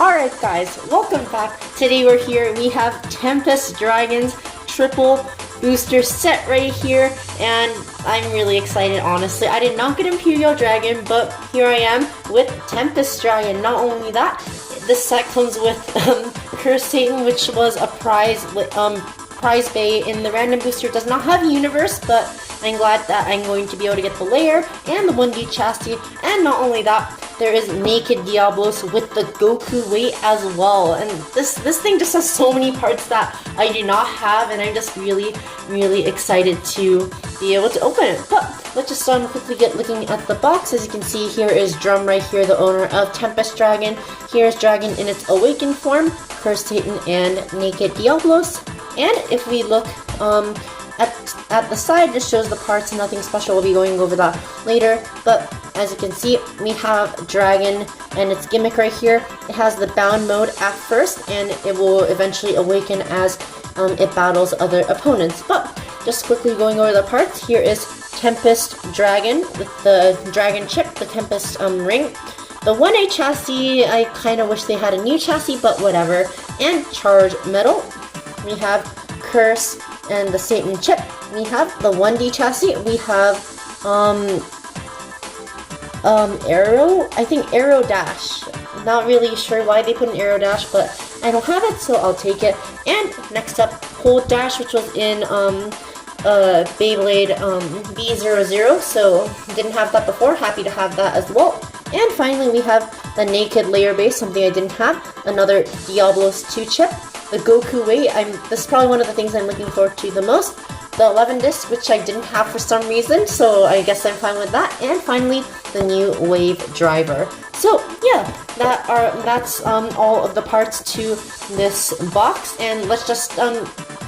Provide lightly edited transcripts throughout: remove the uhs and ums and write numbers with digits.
Alright guys, welcome back. Today we're here, we have Tempest Dragon's triple booster set right here, and I'm really excited honestly. I did not get Imperial Dragon, but here I am with Tempest Dragon. Not only that, this set comes with Cursed Satan, which was a prize bay in the random booster. It does not have Universe, but I'm glad that I'm going to be able to get the layer and the 1D chassis, and not only that, there is Naked Diablos with the Goku weight as well. And this thing just has so many parts that I do not have, and I'm just really excited to be able to open it. But let's just quickly get looking at the box. As you can see, here is Drum right here, the owner of Tempest Dragon. Here's Dragon in its awakened form, Cursed Satan, and Naked Diablos. And if we look at the side, just shows the parts, nothing special. We'll be going over that later. But as you can see, we have Dragon and its gimmick right here. It has the bound mode at first, and it will eventually awaken as it battles other opponents. But just quickly going over the parts, here is Tempest Dragon with the Dragon chip, the Tempest ring. The 1A chassis, I kind of wish they had a new chassis, but whatever. And Charge Metal. We have Curse and the Satan chip. We have the 1D chassis. We have Arrow, I think Arrow Dash. Not really sure why they put an Arrow Dash, but I don't have it, so I'll take it. And next up, Hold Dash, which was in Beyblade B-171, so didn't have that before. Happy to have that as well. And finally, we have the Naked Layer Base, something I didn't have. Another Diablos 2 chip. The Goku weight, this is probably one of the things I'm looking forward to the most. The 11 disc, which I didn't have for some reason, so I guess I'm fine with that. And finally, the new Wave Driver. So yeah, that's all of the parts to this box, and let's just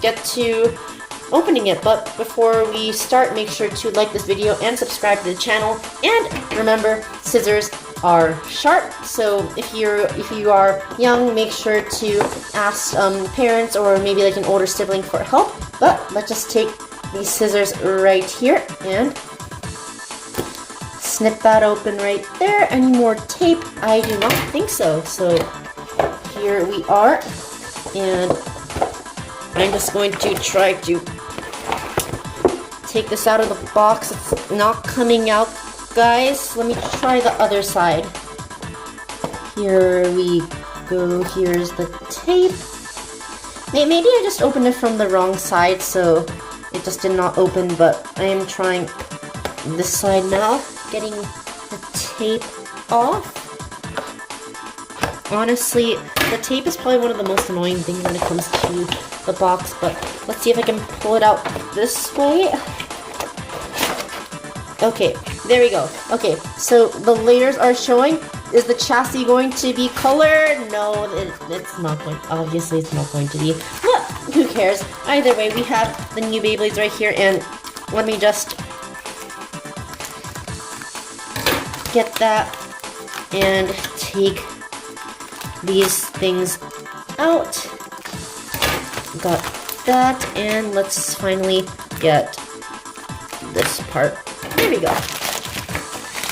get to opening it. But before we start, make sure to like this video and subscribe to the channel. And remember, scissors are sharp, so if you are young, make sure to ask parents or maybe like an older sibling for help. But let's just take these scissors right here and snip that open right there. Any more tape? I do not think so. So here we are, and I'm just going to try to take this out of the box. It's not coming out, guys. Let me try the other side. Here we go. Here's the tape. Maybe I just opened it from the wrong side, so it just did not open, but I am trying this side now, getting the tape off. Honestly, the tape is probably one of the most annoying things when it comes to the box, but let's see if I can pull it out this way. Okay, there we go. Okay, so the layers are showing. Is the chassis going to be colored? No, it's not going. Obviously, it's not going to be. But who cares? Either way, we have the new Beyblades right here, and let me just get that and take these things out. Got that, and let's finally get this part. There we go.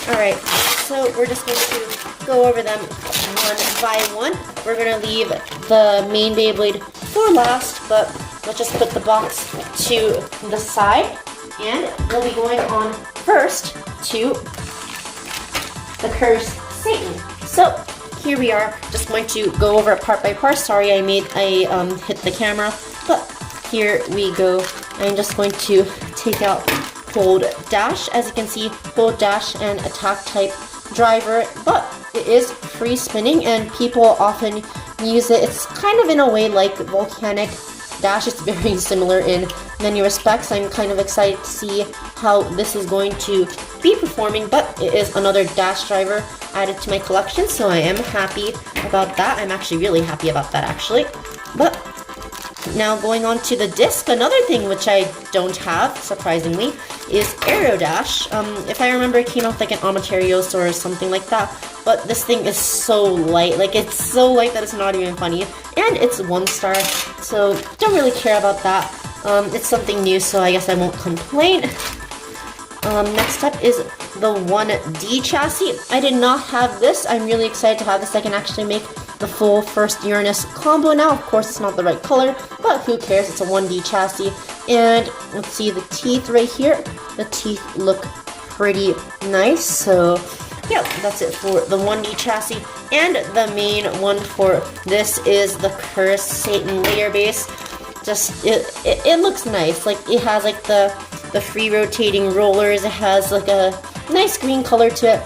Alright, so we're just going to go over them one by one. We're going to leave the main Beyblade for last, but let's just put the box to the side. And we'll be going on first to the Cursed Satan. So here we are, just going to go over it part by part. Sorry I hit the camera, but here we go. I'm just going to take out Hold Dash. As you can see, Hold Dash and Attack type driver, but it is free spinning and people often use it. It's kind of in a way like Volcanic Dash. It's very similar in many respects. I'm kind of excited to see how this is going to be performing, but it is another Dash driver added to my collection, so I am happy about that. I'm actually really happy about that, actually. But Now going on to the disc, another thing which I don't have, surprisingly, is Aero Dash. If I remember, it came out like an Amaterios or something like that, but this thing is so light, like it's so light that it's not even funny, and it's 1 star, so don't really care about that. It's something new, so I guess I won't complain. Next up is the 1D chassis. I did not have this. I'm really excited to have this. I can actually make the full first Uranus combo now. Of course, it's not the right color, but who cares? It's a 1D chassis. And let's see the teeth right here. The teeth look pretty nice. So yeah, that's it for the 1D chassis. And the main one for this is the Cursed Satan layer base. Just, it looks nice. Like, it has like the free rotating rollers. It has like a nice green color to it.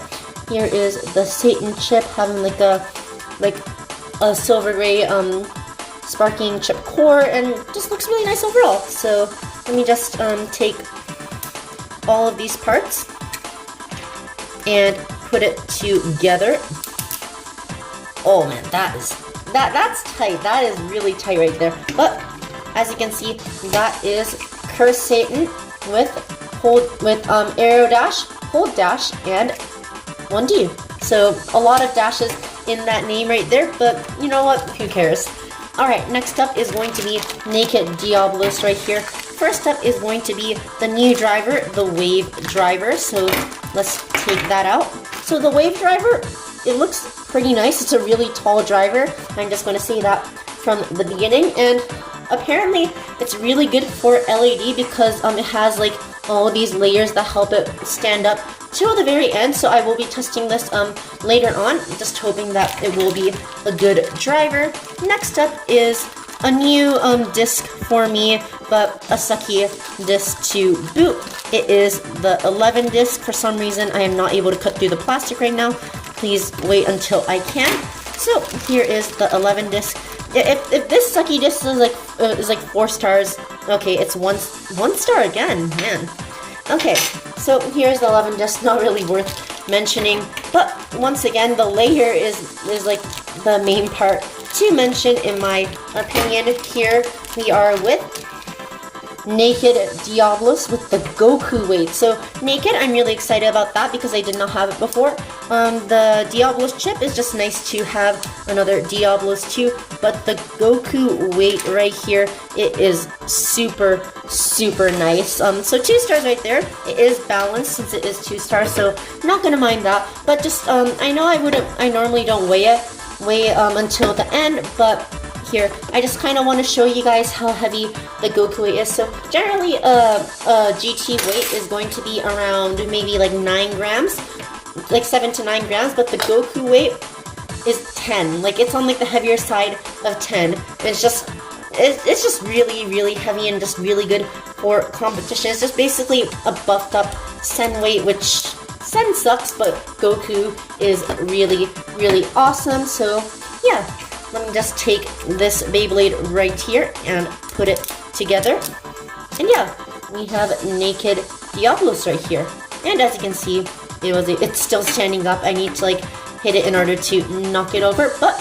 Here is the Satan chip having like a silver gray sparking chip core, and just looks really nice overall. So let me just take all of these parts and put it together. Oh man, that's tight. That is really tight right there. But as you can see, that is Cursed Satan with Aero Dash, Hold Dash, and 1D. So a lot of dashes in that name right there, but you know what? Who cares? Alright, next up is going to be Naked Diablos right here. First up is going to be the new driver, the Wave Driver. So let's take that out. So the Wave Driver, it looks pretty nice. It's a really tall driver. I'm just going to say that from the beginning. And apparently it's really good for LED because it has like all these layers that help it stand up till the very end. So I will be testing this later on, just hoping that it will be a good driver. Next up is a new disc for me, but a sucky disc to boot. It is the 11 disc. For some reason I am not able to cut through the plastic right now. Please wait until I can. So here is the 11 disc. If this sucky disc is like 4 stars, okay, it's one star again, man. Okay, so here's the 11 disc, not really worth mentioning, but once again, the layer is like the main part to mention in my opinion. Here we are with Naked Diablos with the Goku weight. So Naked, I'm really excited about that because I did not have it before. The Diablos chip is just nice to have another Diablos too, but the Goku weight right here, it is super, super nice. So 2 stars right there. It is balanced since it is 2 stars, so not gonna mind that. But just, I know I normally don't weigh until the end, but here, I just kind of want to show you guys how heavy the Goku weight is. So generally, a GT weight is going to be around maybe like 9 grams, like 7 to 9 grams, but the Goku weight is 10. Like, it's on like the heavier side of 10. It's just really, really heavy and just really good for competition. It's just basically a buffed up Sen weight, which Sen sucks, but Goku is really, really awesome. So yeah. Let me just take this Beyblade right here and put it together. And yeah, we have Naked Diablos right here. And as you can see, it's still standing up. I need to like hit it in order to knock it over. But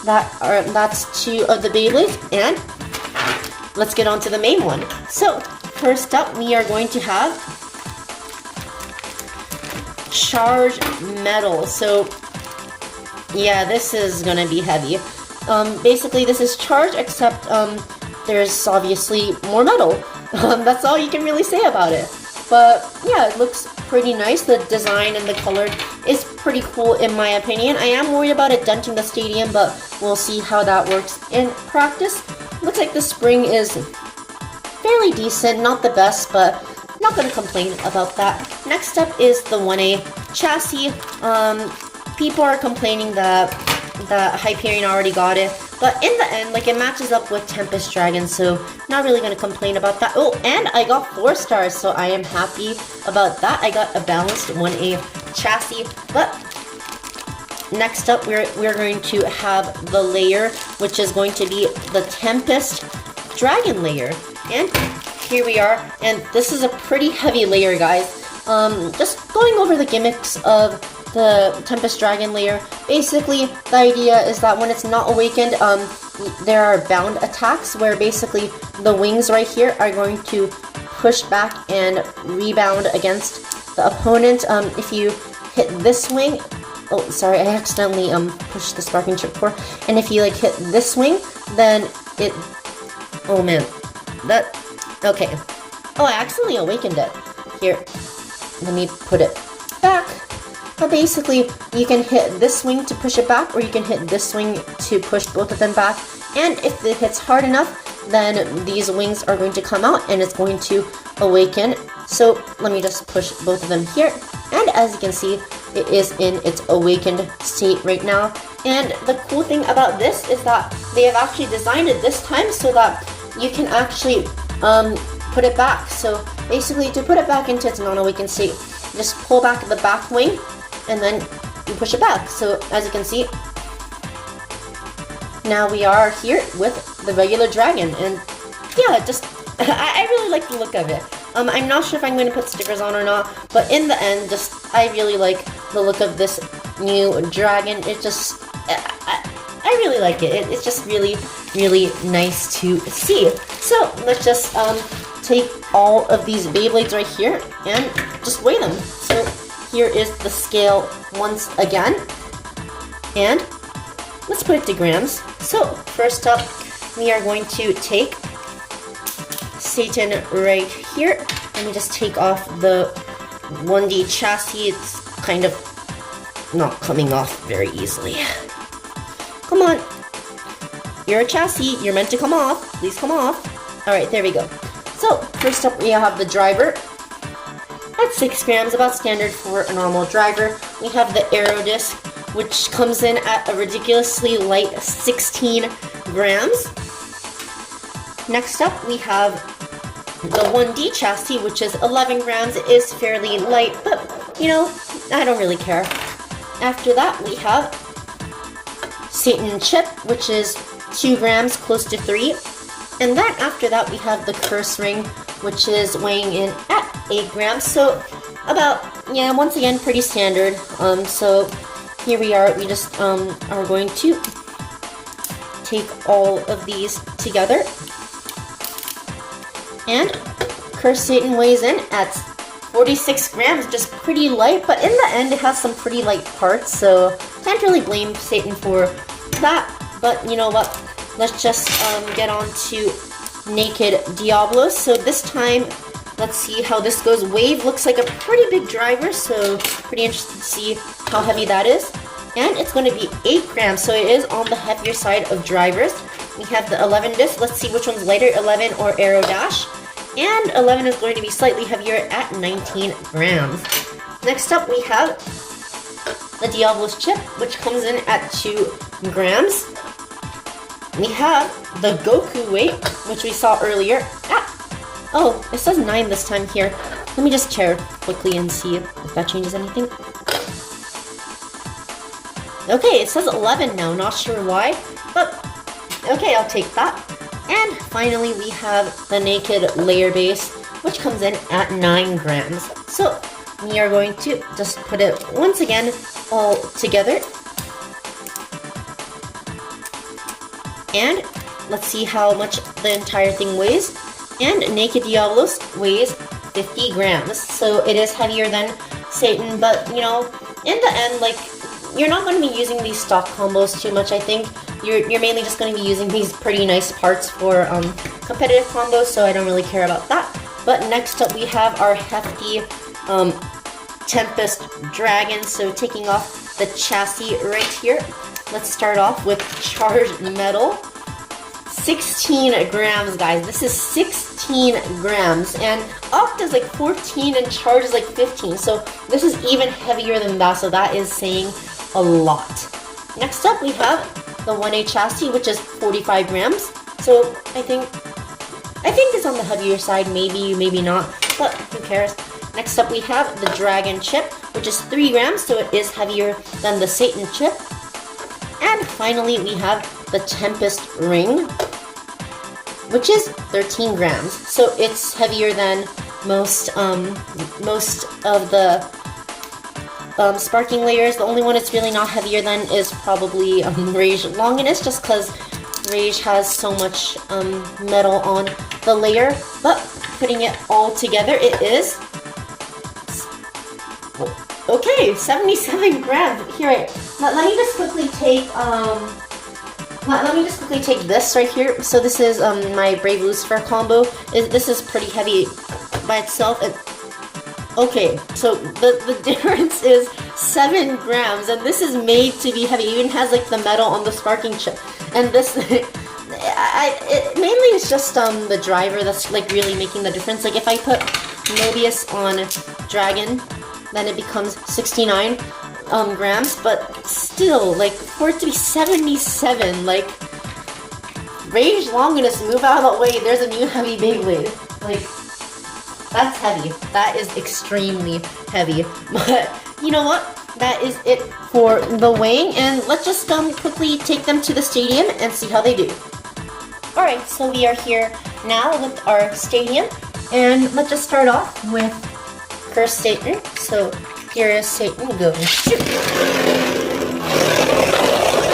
that's 2 of the Beyblades. And let's get on to the main one. So first up, we are going to have Charge Metal. So yeah, this is gonna be heavy. Basically, this is Charge, except there's obviously more metal. That's all you can really say about it. But yeah, it looks pretty nice. The design and the color is pretty cool in my opinion. I am worried about it denting the stadium, but we'll see how that works in practice. Looks like the spring is fairly decent, not the best, but not going to complain about that. Next up is the 1A chassis. People are complaining that Hyperion already got it, but in the end, like, it matches up with Tempest Dragon, so not really going to complain about that. Oh, and I got 4 stars, so I am happy about that. I got a balanced 1A chassis. But next up, we're going to have the layer, which is going to be the Tempest Dragon layer. And here we are, and this is a pretty heavy layer, guys. Just going over the gimmicks of the Tempest Dragon layer. Basically, the idea is that when it's not awakened, there are bound attacks where basically the wings right here are going to push back and rebound against the opponent. If you hit this wing, oh sorry, I accidentally pushed the sparking chip core, and if you like hit this wing, then it, oh man, that, okay, oh I accidentally awakened it. Here, let me put it back. But basically, you can hit this swing to push it back, or you can hit this swing to push both of them back. And if it hits hard enough, then these wings are going to come out and it's going to awaken. So let me just push both of them here. And as you can see, it is in its awakened state right now. And the cool thing about this is that they have actually designed it this time so that you can actually put it back. So basically, to put it back into its non-awakened state, just pull back the back wing and then you push it back. So as you can see, now we are here with the regular dragon, and yeah, just I really like the look of it. I'm not sure if I'm going to put stickers on or not, but in the end, just I really like the look of this new dragon. It just I really like it. It's just really nice to see. So let's just take all of these Beyblades right here and just weigh them. So here is the scale once again, and let's put it to grams. So first up, we are going to take Satan right here. Let me just take off the 1D chassis. It's kind of not coming off very easily. Come on. You're a chassis. You're meant to come off. Please come off. Alright, there we go. So, first up we have the driver at 6 grams, about standard for a normal driver. We have the aero disc, which comes in at a ridiculously light 16 grams. Next up we have the 1D chassis, which is 11 grams. It is fairly light, but you know, I don't really care. After that we have Satan chip, which is 2 grams, close to 3. And then after that we have the curse ring, which is weighing in at 8 grams. So about, yeah, once again, pretty standard. So here we are. We just are going to take all of these together. And Curse Satan weighs in at 46 grams, just pretty light, but in the end it has some pretty light parts, so can't really blame Satan for that. But you know what? Let's just get on to Naked Diablos. So this time, let's see how this goes. Wave looks like a pretty big driver, so pretty interested to see how heavy that is. And it's going to be 8 grams, so it is on the heavier side of drivers. We have the 11 disc. Let's see which one's lighter, 11 or Aero Dash. And 11 is going to be slightly heavier at 19 grams. Next up, we have the Diablos chip, which comes in at 2 grams. We have the Goku weight, which we saw earlier. Oh, it says 9 this time here. Let me just check quickly and see if that changes anything. Okay, it says 11 now, not sure why, but okay, I'll take that. And finally, we have the Naked layer base, which comes in at 9 grams. So we are going to just put it once again all together. And let's see how much the entire thing weighs. And Naked Diablos weighs 50 grams. So it is heavier than Satan, but you know, in the end, like, you're not going to be using these stock combos too much, I think. You're mainly just going to be using these pretty nice parts for competitive combos, so I don't really care about that. But next up we have our hefty Tempest Dragon. So taking off the chassis right here, let's start off with Charged Metal. 16 grams, guys. This is 16 grams. And Oct is like 14 and Charge is like 15. So this is even heavier than that. So that is saying a lot. Next up, we have the 1A chassis, which is 45 grams. So I think it's on the heavier side. Maybe, maybe not. But who cares? Next up, we have the Dragon chip, which is 3 grams. So it is heavier than the Satan chip. And finally, we have the Tempest ring, which is 13 grams. So it's heavier than most of the sparking layers. The only one it's really not heavier than is probably Rage Longinus, just because Rage has so much metal on the layer. But putting it all together, it is okay, 77 grams. Here, let me just quickly take let me just quickly take this right here. So this is my Brave Lucifer combo. This is pretty heavy by itself. Okay, so the difference is 7 grams, and this is made to be heavy. It even has like the metal on the sparking chip, and this it mainly is just the driver that's like really making the difference. Like if I put Mobius on Dragon, then it becomes 69 grams, but still, like for it to be 77, like Rage Longinus, move out of the way. There's a new heavy Beyblade. Like, that's heavy. That is extremely heavy. But you know what? That is it for the weighing, and let's just quickly take them to the stadium and see how they do. Alright, so we are here now with our stadium, and let's just start off with Cursed Satan. So here is Satan, go and shoot.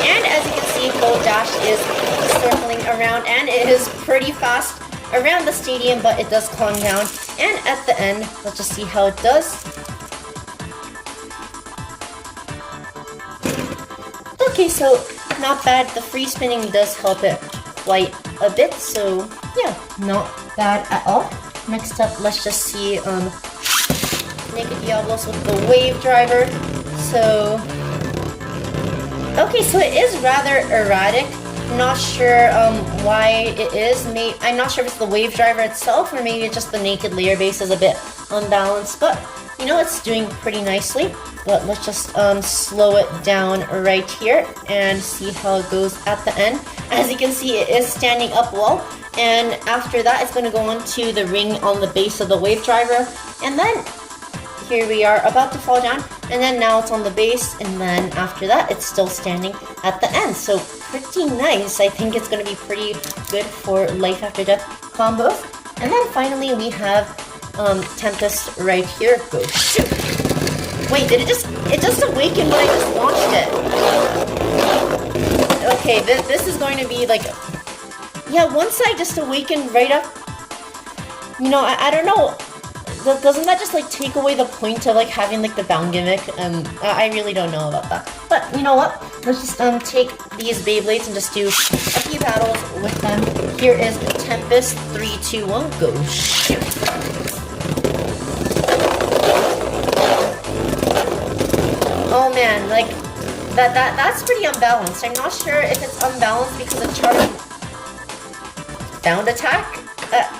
And as you can see, Gold Dash is circling around, and it is pretty fast around the stadium, but it does calm down. And at the end, let's just see how it does. Okay, so not bad. The free spinning does help it quite a bit, so yeah, not bad at all. Next up, let's just see Naked Diablos with the wave driver. So okay, so it is rather erratic. Not sure why it is. I'm not sure if it's the wave driver itself, or maybe it's just the naked layer base is a bit unbalanced, but you know, it's doing pretty nicely. But let's just slow it down right here and see how it goes at the end. As you can see, it is standing up well, and after that it's going to go on to the ring on the base of the wave driver, and then here we are about to fall down, and then now it's on the base, and then after that it's still standing at the end. So pretty nice. I think it's going to be pretty good for life after death combos. And then finally we have Tempest right here. Go shoot! Wait, it just awakened when I just launched it. Okay, this is going to be like, yeah, once I just awakened right up, you know, I don't know, doesn't that just like take away the point of like having like the bound gimmick? I really don't know about that. But you know what? Let's just take these Beyblades and just do a few battles with them. Here is Tempest, 3, 2, 1, go shoot! Oh man, like that's pretty unbalanced. I'm not sure if it's unbalanced because of charge bound attack.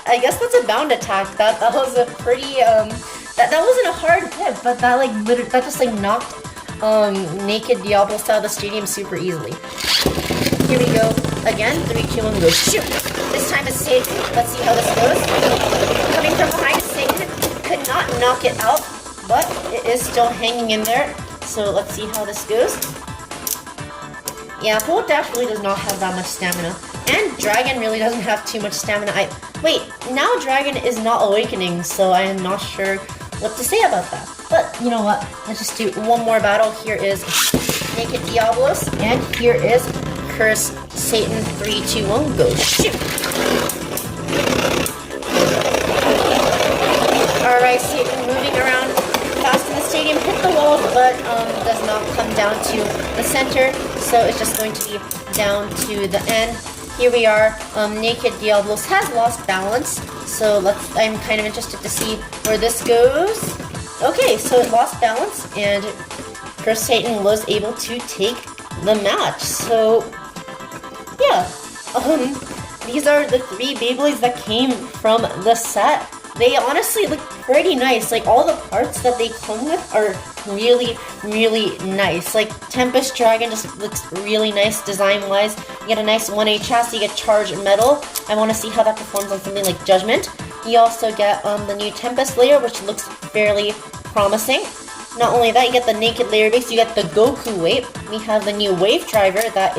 I guess that's a bound attack. That was a pretty that wasn't a hard hit, but that like that just like knocked Naked Diablos out of the stadium super easily. Here we go again. 3, 2, 1, go shoot! This time it's Satan. Let's see how this goes. Coming from behind, Satan could not knock it out, but it is still hanging in there. So let's see how this goes. Yeah, Gold Dash really does not have that much stamina. And Dragon really doesn't have too much stamina. Wait, now Dragon is not awakening, so I am not sure what to say about that. But you know what? Let's just do one more battle. Here is Naked Diablos, and here is Cursed Satan. 3, 2, 1, go shoot! Alright, Satan moving around fast in the stadium, hit the walls, but does not come down to the center, so it's just going to be down to the end. Here we are. Naked Diablos has lost balance, so I'm kind of interested to see where this goes. Okay, so it lost balance, and Cursed Satan was able to take the match. So yeah, these are the 3 Beyblades that came from the set. They honestly look pretty nice. Like, all the parts that they come with are really, really nice. Like, Tempest Dragon just looks really nice design-wise. You get a nice 1A chassis, you get charged metal. I want to see how that performs on something like Judgment. You also get the new Tempest layer, which looks fairly promising. Not only that, you get the naked layer base, you get the Goku weight. We have the new wave driver that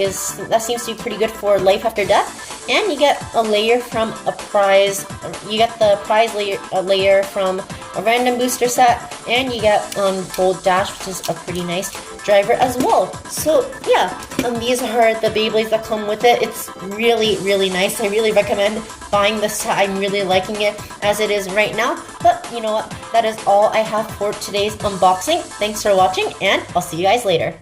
seems to be pretty good for life after death. And you get a layer from a prize. You get the prize layer from a random booster set, and you get Gold Dash, which is a pretty nice driver as well. So yeah, these are the Beyblades that come with it. It's really nice. I really recommend buying this set. I'm really liking it as it is right now. But you know what? That is all I have for today's unboxing. Thanks for watching, and I'll see you guys later.